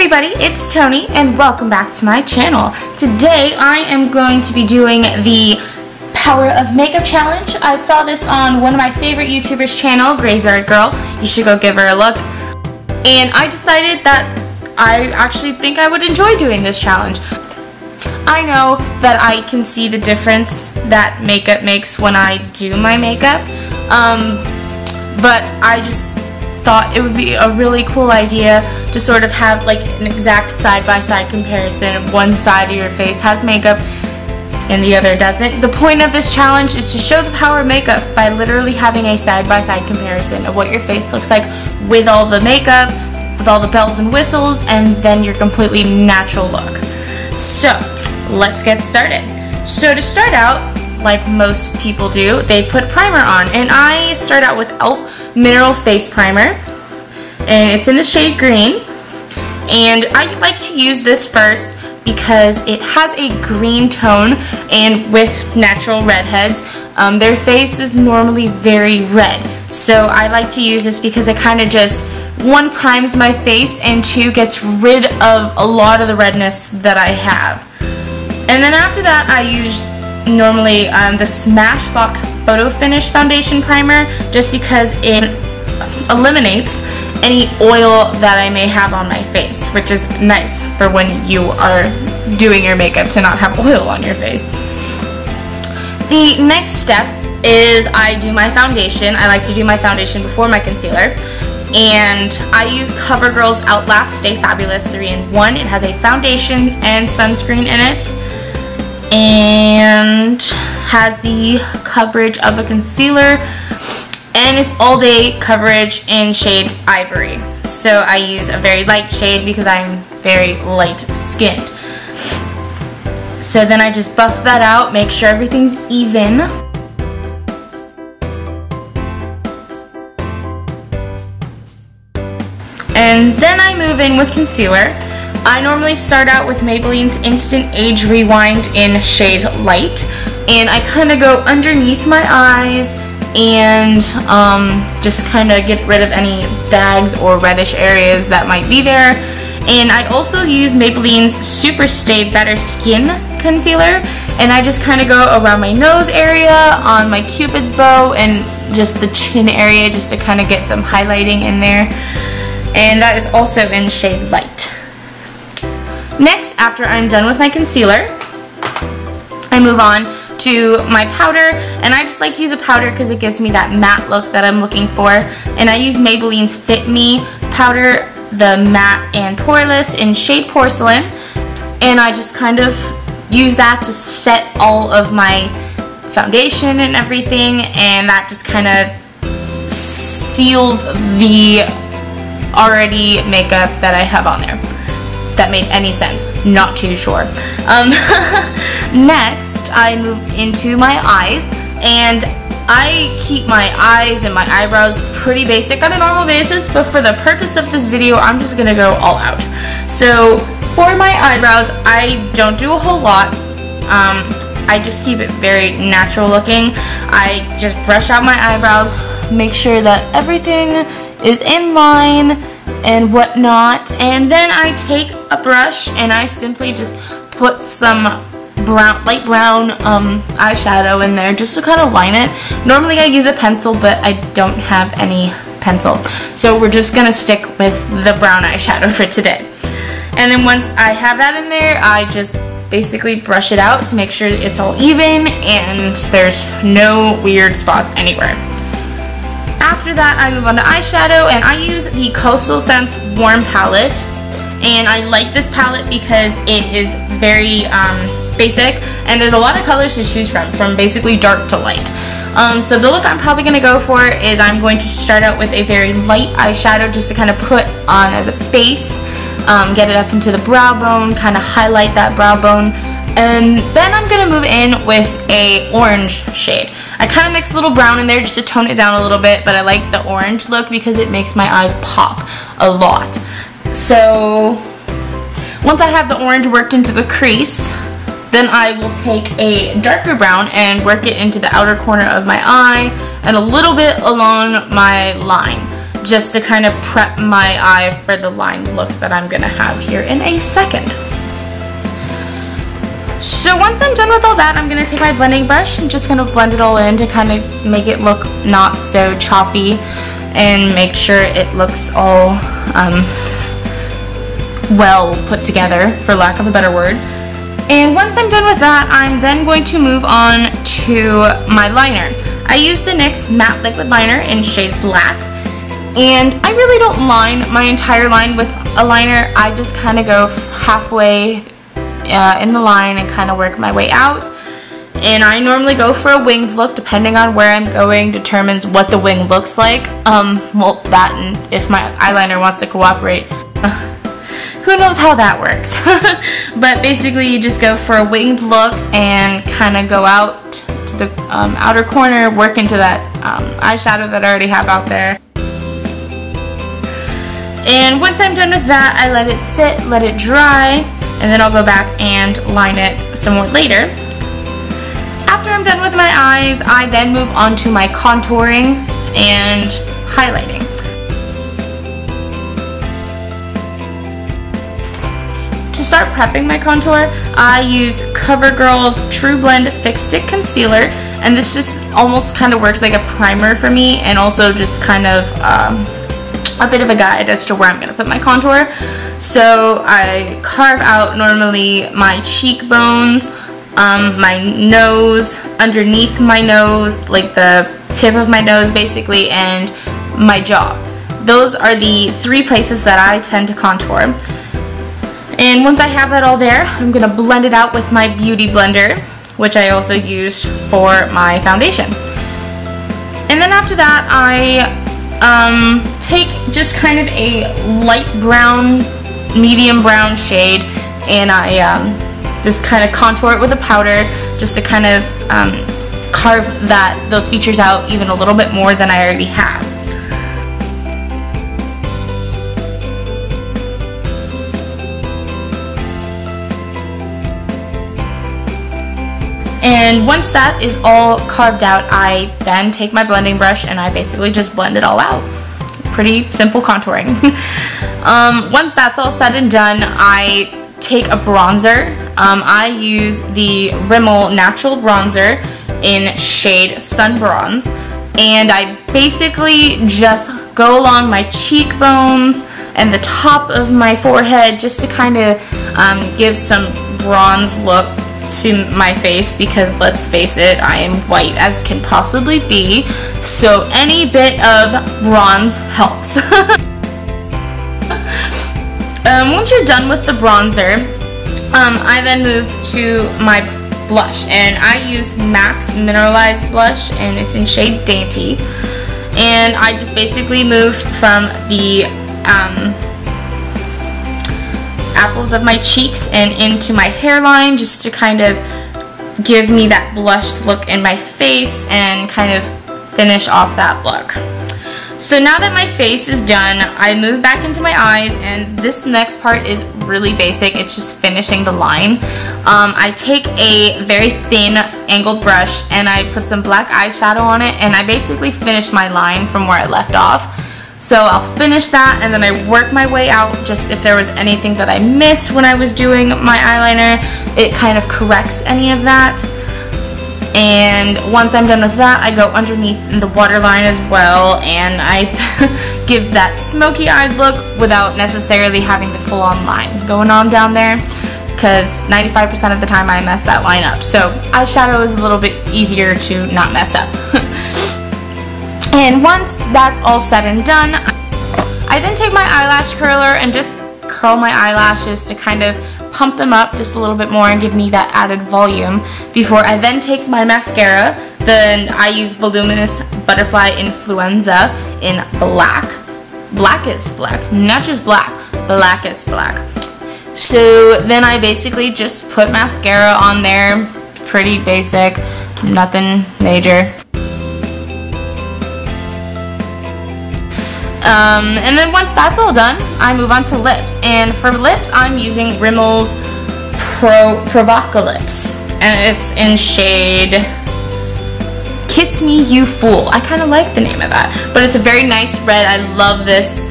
everybody, it's Tony and welcome back to my channel. Today I am going to be doing the Power of Makeup Challenge. I saw this on one of my favorite YouTubers' channel, Graveyard Girl. You should go give her a look. And I decided that I actually think I would enjoy doing this challenge. I know that I can see the difference that makeup makes when I do my makeup, but I just thought it would be a really cool idea to sort of have like an exact side-by-side comparison. One side of your face has makeup and the other doesn't. The point of this challenge is to show the power of makeup by literally having a side-by-side comparison of what your face looks like with all the makeup, with all the bells and whistles, and then your completely natural look. So let's get started. So to start out, like most people do, they put primer on, and I start out with e.l.f. Mineral Face Primer, and it's in the shade green, and I like to use this first because it has a green tone, and with natural redheads, their face is normally very red, so I like to use this because it kind of just, one, primes my face, and two, gets rid of a lot of the redness that I have. And then after that, I used normally the Smashbox Photo Finish Foundation Primer, just because it eliminates any oil that I may have on my face, which is nice for when you are doing your makeup to not have oil on your face. The next step is I do my foundation. I like to do my foundation before my concealer, and I use CoverGirl's Outlast Stay Fabulous 3-in-1. It has a foundation and sunscreen in it, and has the coverage of a concealer, and it's all day coverage in shade Ivory. So I use a very light shade because I'm very light skinned. So then I just buff that out, make sure everything's even. And then I move in with concealer. I normally start out with Maybelline's Instant Age Rewind in shade Light, and I kind of go underneath my eyes and just kind of get rid of any bags or reddish areas that might be there. And I also use Maybelline's Super Stay Better Skin Concealer, and I just kind of go around my nose area, on my Cupid's bow, and just the chin area, just to kind of get some highlighting in there. And that is also in shade Light. Next, after I'm done with my concealer, I move on to my powder, and I just like to use a powder because it gives me that matte look that I'm looking for. And I use Maybelline's Fit Me powder, the matte and poreless in shade Porcelain, and I just kind of use that to set all of my foundation and everything, and that just kind of seals the already makeup that I have on there. If that made any sense, not too sure. Next, I move into my eyes, and I keep my eyes and my eyebrows pretty basic on a normal basis, but for the purpose of this video, I'm just gonna go all out. So for my eyebrows, I don't do a whole lot. I just keep it very natural looking. I just brush out my eyebrows, make sure that everything is in line and whatnot, and then I take a brush and I simply just put some light brown eyeshadow in there just to kind of line it. Normally I use a pencil, but I don't have any pencil, so we're just gonna stick with the brown eyeshadow for today. And then once I have that in there, I just basically brush it out to make sure it's all even and there's no weird spots anywhere. After that, I move on to eyeshadow, and I use the Coastal Scents Warm Palette, and I like this palette because it is very basic, and there's a lot of colors to choose from basically dark to light. So the look I'm probably going to go for is I'm going to start out with a very light eyeshadow just to kind of put on as a base, get it up into the brow bone, kind of highlight that brow bone. And then I'm going to move in with a orange shade. I kind of mix a little brown in there just to tone it down a little bit, but I like the orange look because it makes my eyes pop a lot. So once I have the orange worked into the crease, then I will take a darker brown and work it into the outer corner of my eye and a little bit along my line. just to kind of prep my eye for the lined look that I'm gonna have here in a second. So once I'm done with all that, I'm gonna take my blending brush and just gonna blend it all in to kind of make it look not so choppy and make sure it looks all well put together, for lack of a better word. And once I'm done with that, I'm then going to move on to my liner. I use the NYX Matte Liquid Liner in shade Black, and I really don't line my entire line with a liner. I just kind of go halfway in the line and kind of work my way out. And I normally go for a winged look. Depending on where I'm going determines what the wing looks like. Well, that and if my eyeliner wants to cooperate. Who knows how that works. But basically you just go for a winged look and kind of go out to the outer corner, work into that eyeshadow that I already have out there. And once I'm done with that, I let it sit, let it dry, and then I'll go back and line it some more later. After I'm done with my eyes, I then move on to my contouring and highlighting. To start prepping my contour, I use CoverGirl's True Blend Fix Stick Concealer, and this just almost kind of works like a primer for me, and also just kind of a bit of a guide as to where I'm going to put my contour. So I carve out normally my cheekbones, my nose, underneath my nose, like the tip of my nose basically, and my jaw. Those are the three places that I tend to contour. And once I have that all there, I'm going to blend it out with my Beauty Blender, which I also use for my foundation. And then after that, I take just kind of a light brown, medium brown shade, and I just kind of contour it with a powder just to kind of carve those features out even a little bit more than I already have. And once that is all carved out, I then take my blending brush and I basically just blend it all out. Pretty simple contouring. Once that's all said and done, I take a bronzer. I use the Rimmel Natural Bronzer in shade Sun Bronze, and I basically just go along my cheekbones and the top of my forehead just to kind of give some bronze look to my face, because let's face it, I am white as can possibly be, so any bit of bronze helps. Once you're done with the bronzer, I then move to my blush, and I use MAC's Mineralized Blush, and it's in shade Dainty, and I just basically move from the apples of my cheeks and into my hairline just to kind of give me that blushed look in my face and kind of finish off that look. So now that my face is done, I move back into my eyes, and this next part is really basic. It's just finishing the line. I take a very thin angled brush and I put some black eyeshadow on it, and I basically finish my line from where I left off. So I'll finish that, and then I work my way out. Just if there was anything that I missed when I was doing my eyeliner, it kind of corrects any of that. And once I'm done with that, I go underneath in the waterline as well, and I give that smoky eyed look without necessarily having the full on line going on down there, because 95% of the time I mess that line up. So eyeshadow is a little bit easier to not mess up. And once that's all said and done, I then take my eyelash curler and just curl my eyelashes to kind of pump them up just a little bit more and give me that added volume before I then take my mascara. Then I use Voluminous Butterfly Influenza in black. Blackest black, not just black, blackest black. So then I basically just put mascara on there, pretty basic, nothing major. And then once that's all done, I move on to lips. And for lips, I'm using Rimmel's Provocalypse, and it's in shade Kiss Me You Fool. I kind of like the name of that, but it's a very nice red. I love this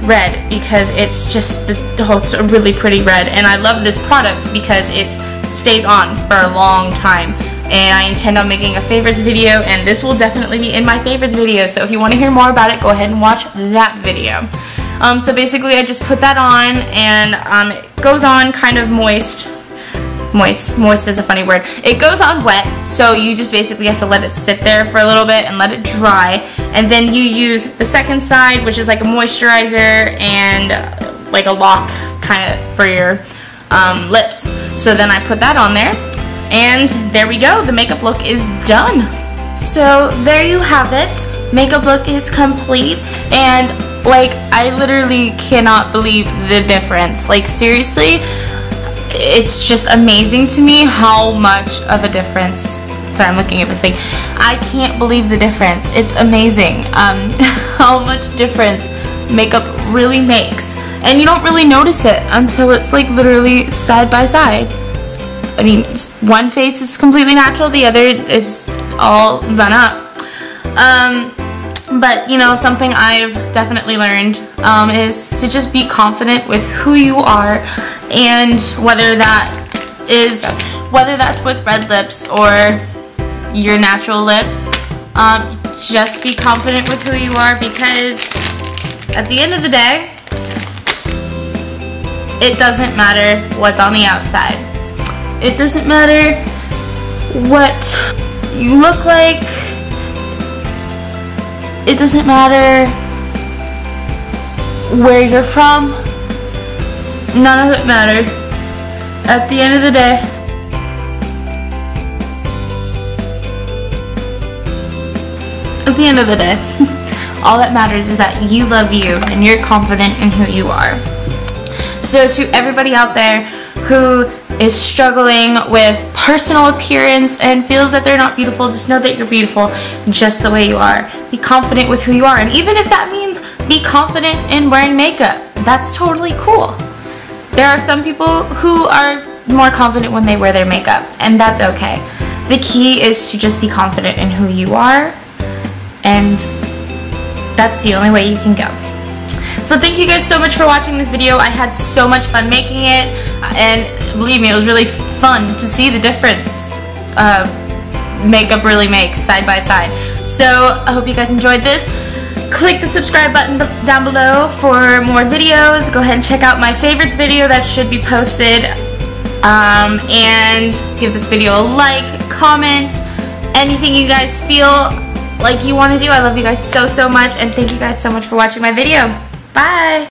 red because it's just it's a really pretty red, and I love this product because it stays on for a long time. And I intend on making a favorites video, and this will definitely be in my favorites video, so if you want to hear more about it, go ahead and watch that video. So basically I just put that on, and it goes on kind of moist is a funny word. It goes on wet, so you just basically have to let it sit there for a little bit and let it dry, and then you use the second side, which is like a moisturizer and like a lock kind of for your lips. So then I put that on there, and there we go, the makeup look is done. So there you have it, makeup look is complete, and like I literally cannot believe the difference. Like seriously, it's just amazing to me how much of a difference. Sorry, I'm looking at this thing. I can't believe the difference. It's amazing how much difference makeup really makes, and you don't really notice it until it's like literally side by side. I mean, one face is completely natural, the other is all done up. But you know, something I've definitely learned is to just be confident with who you are, and whether that's with red lips or your natural lips, just be confident with who you are, because at the end of the day, it doesn't matter what's on the outside. It doesn't matter what you look like. It doesn't matter where you're from. None of it matters. At the end of the day, all that matters is that you love you and you're confident in who you are. So to everybody out there who is struggling with personal appearance and feels that they're not beautiful, just know that you're beautiful just the way you are. Be confident with who you are, and even if that means be confident in wearing makeup, that's totally cool. There are some people who are more confident when they wear their makeup, and that's okay. The key is to just be confident in who you are, and that's the only way you can go. So thank you guys so much for watching this video. I had so much fun making it, and believe me, it was really fun to see the difference makeup really makes side by side. So I hope you guys enjoyed this. Click the subscribe button down below for more videos. Go ahead and check out my favorites video that should be posted, and give this video a like, comment, anything you guys feel like you want to do. I love you guys so much, and thank you guys so much for watching my video. Bye!